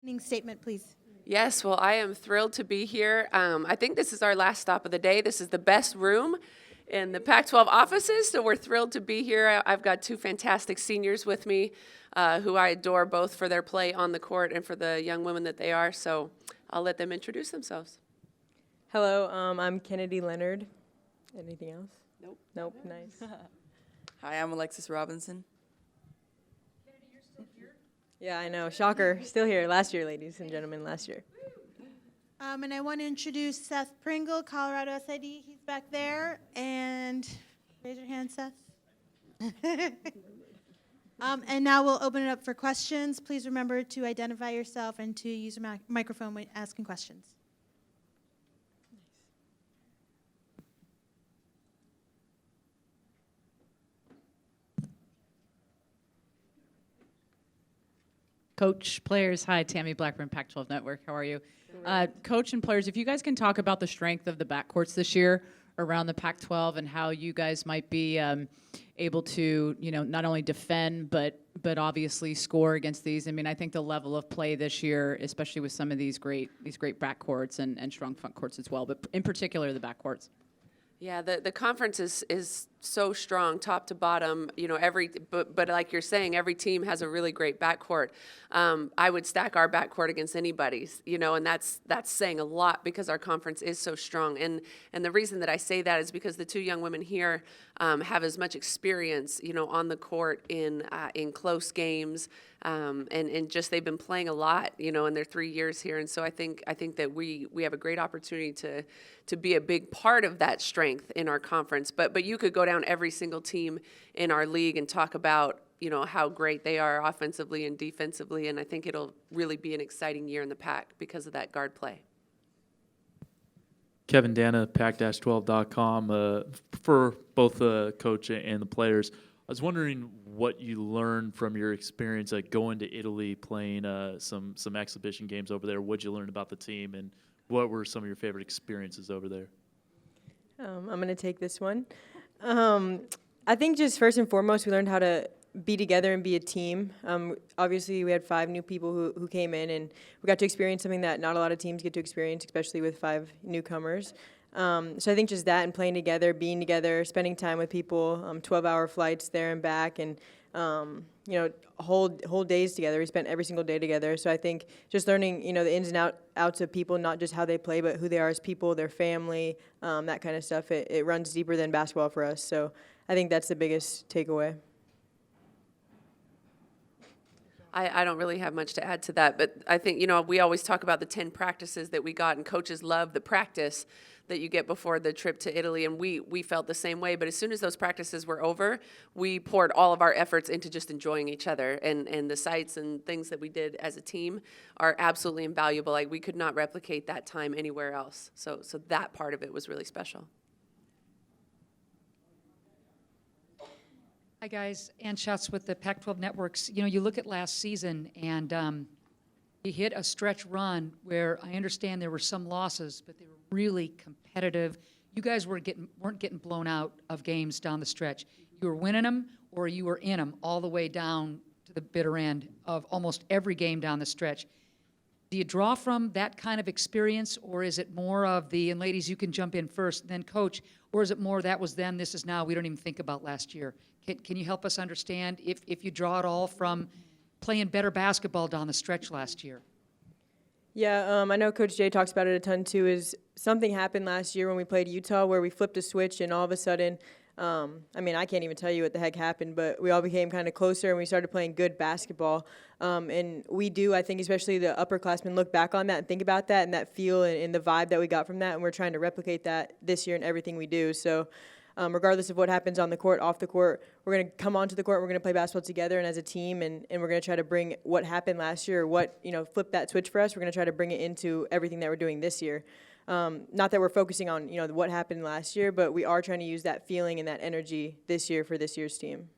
Opening statement, please. Yes, well, I am thrilled to be here. I think this is our last stop of the day. This is the best room in the Pac-12 offices, so we're thrilled to be here. I've got two fantastic seniors with me who I adore both for their play on the court and for the young women that they are, so I'll let them introduce themselves. Hello, I'm Kennedy Leonard. Anything else? Nope. Nope, nice. Hi, I'm Alexis Robinson. Yeah, I know, shocker. Still here, last year, ladies and gentlemen, last year. And I want to introduce Seth Pringle, Colorado SID. He's back there. And raise your hand, Seth. And now we'll open it up for questions. Please remember to identify yourself and to use your microphone when asking questions. Coach, players, hi, Tammy Blackburn, Pac-12 Network, how are you? Coach and players, if you guys can talk about the strength of the backcourts this year around the Pac-12 and how you guys might be able to, not only defend, but obviously score against these. I mean, I think the level of play this year, especially with some of these great backcourts and strong front courts as well, but in particular the backcourts. Yeah, the conference is so strong, top to bottom. But like you're saying, every team has a really great backcourt. I would stack our backcourt against anybody's, and that's saying a lot because our conference is so strong. And the reason that I say that is because the two young women here have as much experience, on the court in close games, and just they've been playing a lot, in their 3 years here. And so I think that we have a great opportunity to be a big part of that strength in our conference. But you could go down every single team in our league and talk about, how great they are offensively and defensively. And I think it'll really be an exciting year in the Pac because of that guard play. Kevin Dana, pac-12.com. For both the coach and the players, I was wondering what you learned from your experience going to Italy, playing some exhibition games over there. What did you learn about the team, and what were some of your favorite experiences over there? I'm going to take this one. I think just first and foremost, we learned how to be together and be a team. Obviously, we had 5 new people who came in, and we got to experience something that not a lot of teams get to experience, especially with 5 newcomers. So I think just that and playing together, being together, spending time with people, 12-hour flights there and back, and whole days together. We spent every single day together. So I think just learning, the ins and outs of people, not just how they play, but who they are as people, their family, that kind of stuff. It runs deeper than basketball for us. So I think that's the biggest takeaway. I don't really have much to add to that, but I think, we always talk about the 10 practices that we got, and coaches love the practice that you get before the trip to Italy, and we felt the same way. But as soon as those practices were over, we poured all of our efforts into just enjoying each other, and the sights and things that we did as a team are absolutely invaluable. Like, we could not replicate that time anywhere else. So that part of it was really special. Hi, guys. Ann Schatz with the Pac-12 Networks. You look at last season, and you hit a stretch run where I understand there were some losses, but they were really competitive. You guys weren't getting blown out of games down the stretch. You were winning them, or you were in them all the way down to the bitter end of almost every game down the stretch. Do you draw from that kind of experience, or is it more of the, and ladies, you can jump in first, then coach, or is it more that was then, this is now, we don't even think about last year? Can you help us understand if you draw it all from playing better basketball down the stretch last year? Yeah, I know Coach Jay talks about it a ton too, is something happened last year when we played Utah where we flipped a switch and all of a sudden, I can't even tell you what the heck happened, but we all became kind of closer and we started playing good basketball. And we do, I think, especially the upperclassmen, look back on that and think about that and that feel and the vibe that we got from that, and we're trying to replicate that this year in everything we do. So regardless of what happens on the court, off the court, we're going to come onto the court, we're going to play basketball together and as a team, and we're going to try to bring what happened last year, or what, flipped that switch for us, we're going to try to bring it into everything that we're doing this year. Not that we're focusing on, what happened last year, but we are trying to use that feeling and that energy this year for this year's team.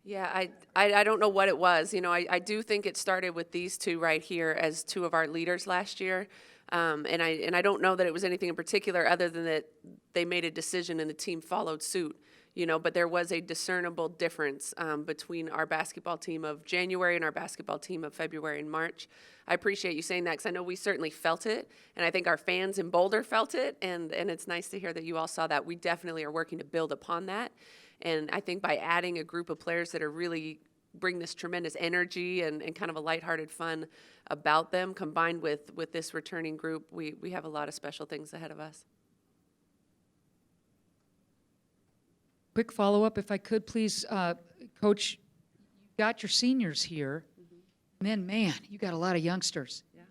Yeah, I don't know what it was. I do think it started with these two right here as 2 of our leaders last year. And I don't know that it was anything in particular other than that they made a decision and the team followed suit. but there was a discernible difference between our basketball team of January and our basketball team of February and March. I appreciate you saying that because I know we certainly felt it, and I think our fans in Boulder felt it, and it's nice to hear that you all saw that. We definitely are working to build upon that, and I think by adding a group of players that are really bring this tremendous energy and kind of a lighthearted fun about them, combined with this returning group, we have a lot of special things ahead of us. Quick follow-up, if I could, please. Coach, you got your seniors here, and then, man, you got a lot of youngsters. Yeah.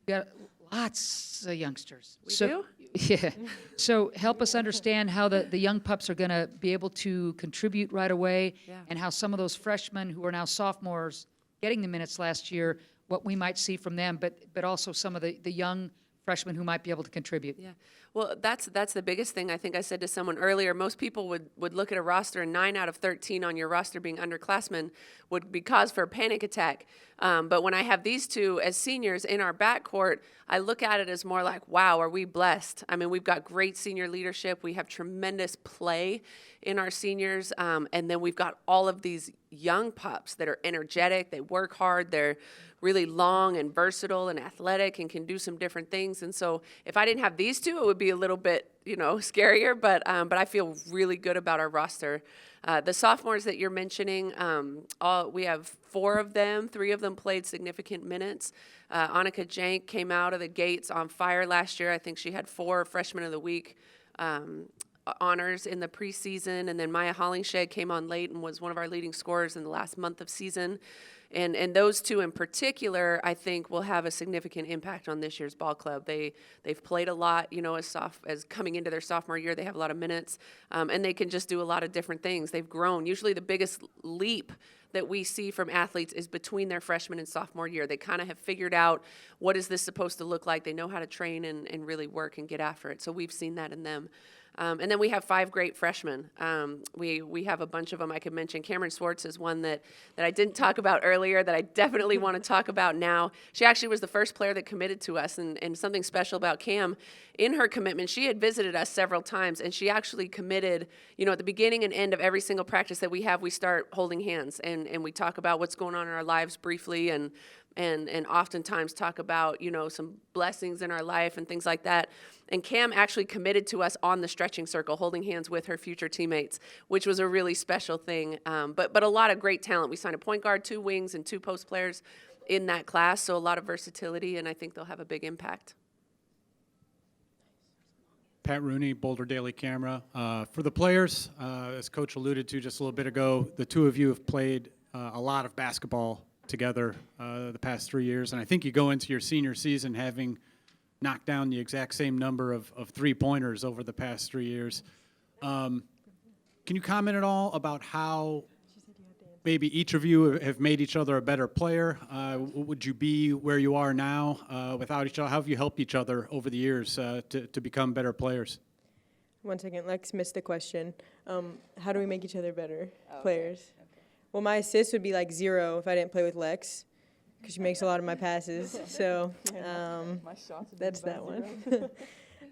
You got lots of youngsters. We do? Yeah. So help us understand how the young pups are going to be able to contribute right away, Yeah. and how some of those freshmen who are now sophomores getting the minutes last year, what we might see from them, but also some of the young freshmen who might be able to contribute. Yeah. Well, that's the biggest thing. I think I said to someone earlier, most people would look at a roster, and 9 out of 13 on your roster being underclassmen would be cause for a panic attack. But when I have these two as seniors in our backcourt, I look at it as more like, wow, are we blessed? I mean, we've got great senior leadership. We have tremendous play in our seniors. And then we've got all of these young pups that are energetic. They work hard. They're really long and versatile and athletic and can do some different things. And so if I didn't have these two, it would be a little bit, scarier. But I feel really good about our roster. The sophomores that you're mentioning, we have 4 of them. 3 of them played significant minutes. Annika Jank came out of the gates on fire last year. I think she had 4 Freshman of the Week honors in the preseason. And then Maya Hollingshed came on late and was one of our leading scorers in the last month of season. And those 2 in particular, I think, will have a significant impact on this year's ball club. They've played a lot, as coming into their sophomore year, they have a lot of minutes, and they can just do a lot of different things. They've grown. Usually the biggest leap that we see from athletes is between their freshman and sophomore year. They kind of have figured out what is this supposed to look like. They know how to train and really work and get after it. So we've seen that in them. And then we have 5 great freshmen. We have a bunch of them I could mention. Cameron Swartz is one that I didn't talk about earlier that I definitely want to talk about now. She actually was the first player that committed to us, and something special about Cam, in her commitment, she had visited us several times, and she actually committed, at the beginning and end of every single practice that we have, we start holding hands, and we talk about what's going on in our lives briefly, and oftentimes talk about, some blessings in our life and things like that. And Cam actually committed to us on the stretching circle, holding hands with her future teammates, which was a really special thing. But a lot of great talent. We signed a point guard, 2 wings, and 2 post players in that class, so a lot of versatility, and I think they'll have a big impact. Pat Rooney, Boulder Daily Camera. For the players, as Coach alluded to just a little bit ago, the 2 of you have played a lot of basketball together the past 3 years, and I think you go into your senior season having knocked down the exact same number of 3-pointers over the past 3 years. Can you comment at all about how maybe each of you have made each other a better player? Would you be where you are now without each other? How have you helped each other over the years to become better players? 1 second, Lex missed the question. How do we make each other better players? Okay. Well, my assist would be like 0 if I didn't play with Lex, because she makes a lot of my passes. So that's that one.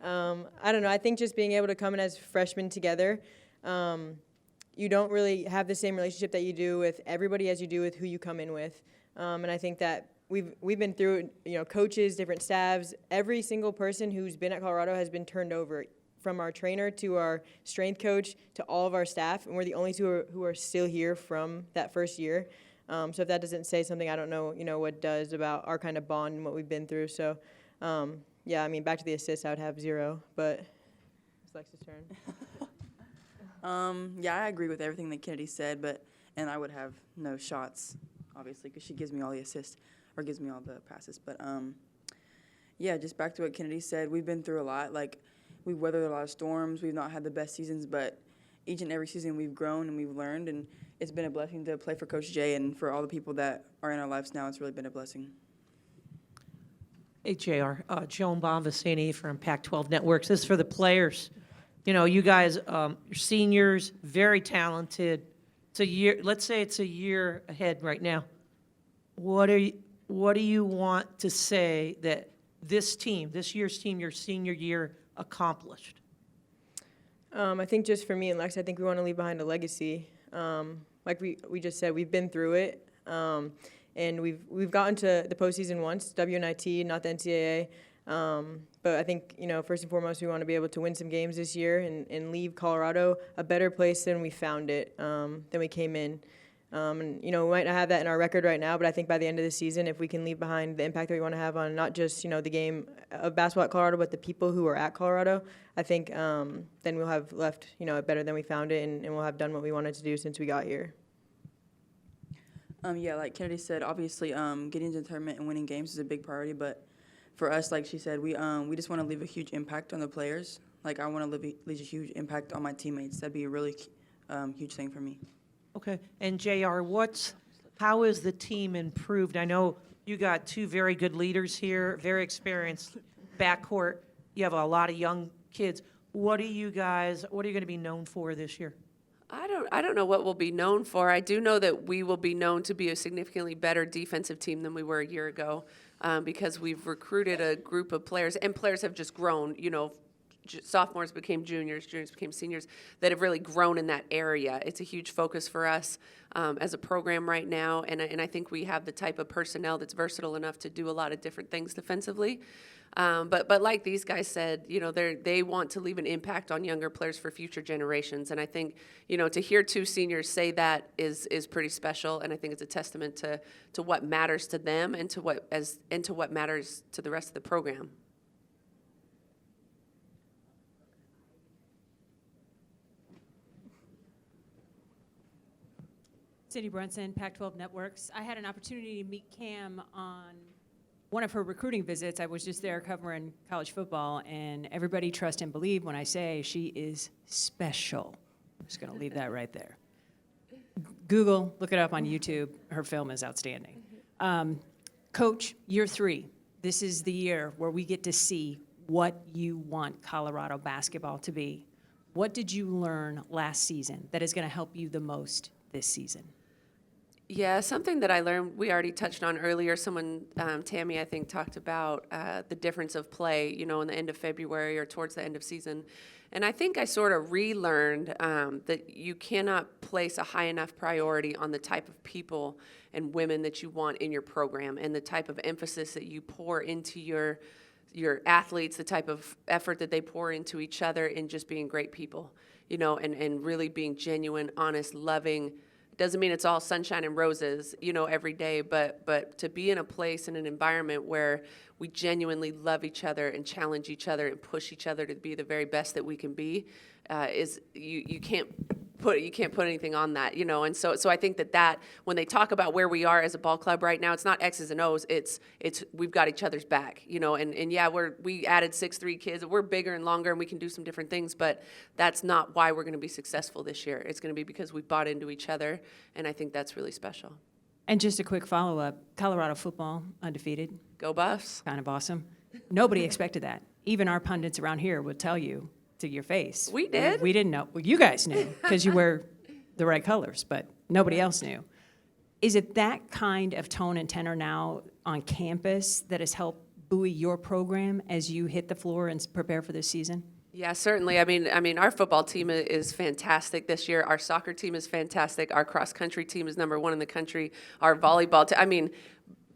I don't know. I think just being able to come in as freshmen together, you don't really have the same relationship that you do with everybody as you do with who you come in with. And I think that we've been through, coaches, different staffs. Every single person who's been at Colorado has been turned over, from our trainer to our strength coach to all of our staff, and we're the only 2 who are still here from that first year. So if that doesn't say something, I don't know, what does about our kind of bond and what we've been through. So, back to the assists, I would have 0, but it's Lex's turn. I agree with everything that Kennedy said, and I would have no shots, obviously, because she gives me all the assists, or gives me all the passes. But, just back to what Kennedy said, we've been through a lot. We've weathered a lot of storms. We've not had the best seasons, but each and every season we've grown and we've learned, and it's been a blessing to play for Coach Jay, and for all the people that are in our lives now, it's really been a blessing. Hey, JR. Joan Bonvicini from Pac-12 Networks. This is for the players. You guys, you're seniors, very talented. It's a year. Let's say it's a year ahead right now. What do you want to say that this year's team, your senior year, accomplished? I think just for me and Lex, I think we want to leave behind a legacy. Like we just said, we've been through it, and we've gotten to the postseason once, WNIT, not the NCAA. But I think, first and foremost, we want to be able to win some games this year and leave Colorado a better place than we found it, than we came in. And, we might not have that in our record right now, but I think by the end of the season, if we can leave behind the impact that we want to have on not just, the game of basketball at Colorado, but the people who are at Colorado, I think then we'll have left, it better than we found it, and we'll have done what we wanted to do since we got here. Yeah, like Kennedy said, obviously getting to the tournament and winning games is a big priority, but for us, like she said, we just want to leave a huge impact on the players. Like, I want to leave a huge impact on my teammates. That'd be a really huge thing for me. Okay. And JR, how is the team improved? I know you got two very good leaders here, very experienced backcourt. You have a lot of young kids. What are you going to be known for this year? I don't know what we'll be known for. I do know that we will be known to be a significantly better defensive team than we were a year ago, because we've recruited a group of players, and players have just grown, sophomores became juniors, juniors became seniors, that have really grown in that area. It's a huge focus for us as a program right now, and I think we have the type of personnel that's versatile enough to do a lot of different things defensively. But like these guys said, they want to leave an impact on younger players for future generations, and I think, to hear two seniors say that is pretty special, and I think it's a testament to what matters to them and to what matters to the rest of the program. Cindy Brunson, Pac-12 Networks. I had an opportunity to meet Cam on one of her recruiting visits. I was just there covering college football, and everybody trust and believe when I say she is special. I'm just going to leave that right there. Google, look it up on YouTube. Her film is outstanding. Coach, year 3. This is the year where we get to see what you want Colorado basketball to be. What did you learn last season that is going to help you the most this season? Yeah, something that I learned, we already touched on earlier. Someone, Tammy, I think, talked about the difference of play, in the end of February or towards the end of season. And I think I sort of relearned that you cannot place a high enough priority on the type of people and women that you want in your program and the type of emphasis that you pour into your athletes, the type of effort that they pour into each other in just being great people, and really being genuine, honest, loving. Doesn't mean it's all sunshine and roses, every day, but to be in a place and an environment where we genuinely love each other and challenge each other and push each other to be the very best that we can be, is you can't put anything on that, and so I think that when they talk about where we are as a ball club right now, it's not X's and O's, it's we've got each other's back, and yeah, we added 6'3" kids, we're bigger and longer and we can do some different things, but that's not why we're going to be successful this year. It's going to be because we bought into each other, and I think that's really special. And just a quick follow-up, Colorado football, undefeated. Go Buffs. Kind of awesome. Nobody expected that. Even our pundits around here would tell you to your face. We did? We didn't know. Well, you guys knew because you wear the right colors, but nobody else knew. Is it that kind of tone and tenor now on campus that has helped buoy your program as you hit the floor and prepare for this season? Yeah, certainly. I mean, our football team is fantastic this year. Our soccer team is fantastic. Our cross country team is #1 in the country. Our volleyball team.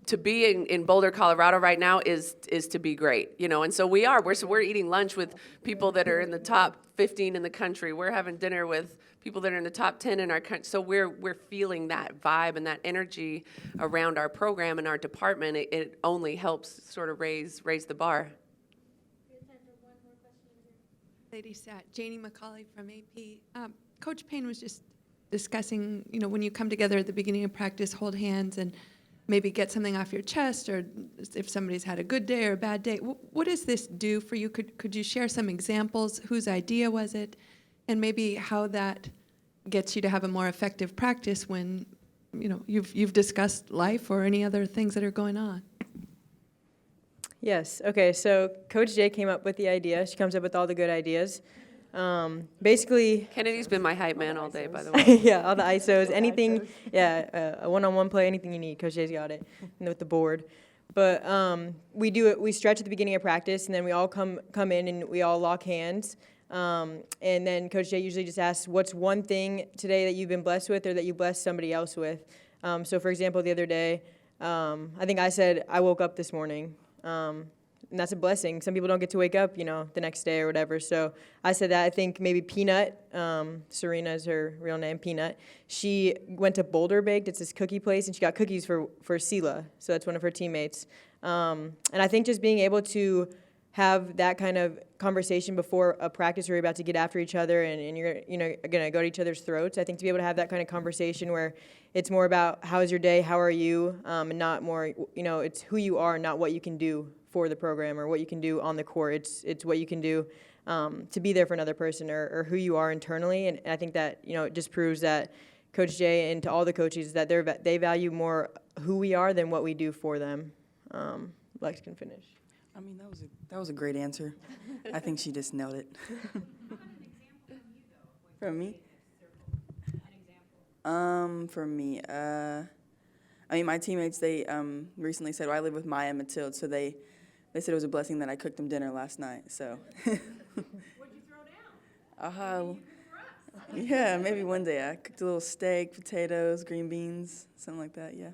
To be in Boulder, Colorado right now is to be great, and so we're eating lunch with people that are in the top 15 in the country. We're having dinner with people that are in the top 10 in our country. So we're feeling that vibe and that energy around our program and our department. It only helps sort of raise the bar. Ladies, Janie McCauley from AP. Coach Payne was just discussing, when you come together at the beginning of practice, hold hands and maybe get something off your chest, or if somebody's had a good day or a bad day. What does this do for you? Could you share some examples? Whose idea was it? And maybe how that gets you to have a more effective practice when, you've discussed life or any other things that are going on. Yes. Okay. So Coach J came up with the idea. She comes up with all the good ideas. Basically, Kennedy's been my hype man all day, by the way. yeah, all the ISOs, anything, a one-on-one play, anything you need, Coach J's got it, and with the board. But we stretch at the beginning of practice, and then we all come in and we all lock hands. And then Coach Jay usually just asks, what's one thing today that you've been blessed with or that you blessed somebody else with? So, for example, the other day, I think I said, I woke up this morning. And that's a blessing. Some people don't get to wake up, the next day or whatever. So I said that. I think maybe Peanut, Serena is her real name, Peanut. She went to Boulder Baked. It's this cookie place, and she got cookies for Sela. So that's one of her teammates. And I think just being able to have that kind of conversation before a practice where you're about to get after each other and you're going to go to each other's throats. I think to be able to have that kind of conversation where it's more about how is your day, how are you, and not more, it's who you are, not what you can do for the program or what you can do on the court. It's what you can do to be there for another person or who you are internally. And I think that, it just proves that Coach Jay and to all the coaches that they value more who we are than what we do for them. Lex can finish. I mean, that was a great answer. I think she just nailed it. From me? For me, I mean, my teammates, they recently said, well, I live with Maya and Matilde, so they said it was a blessing that I cooked them dinner last night, so. What'd you throw down? Yeah, maybe one day. I cooked a little steak, potatoes, green beans, something like that, yeah.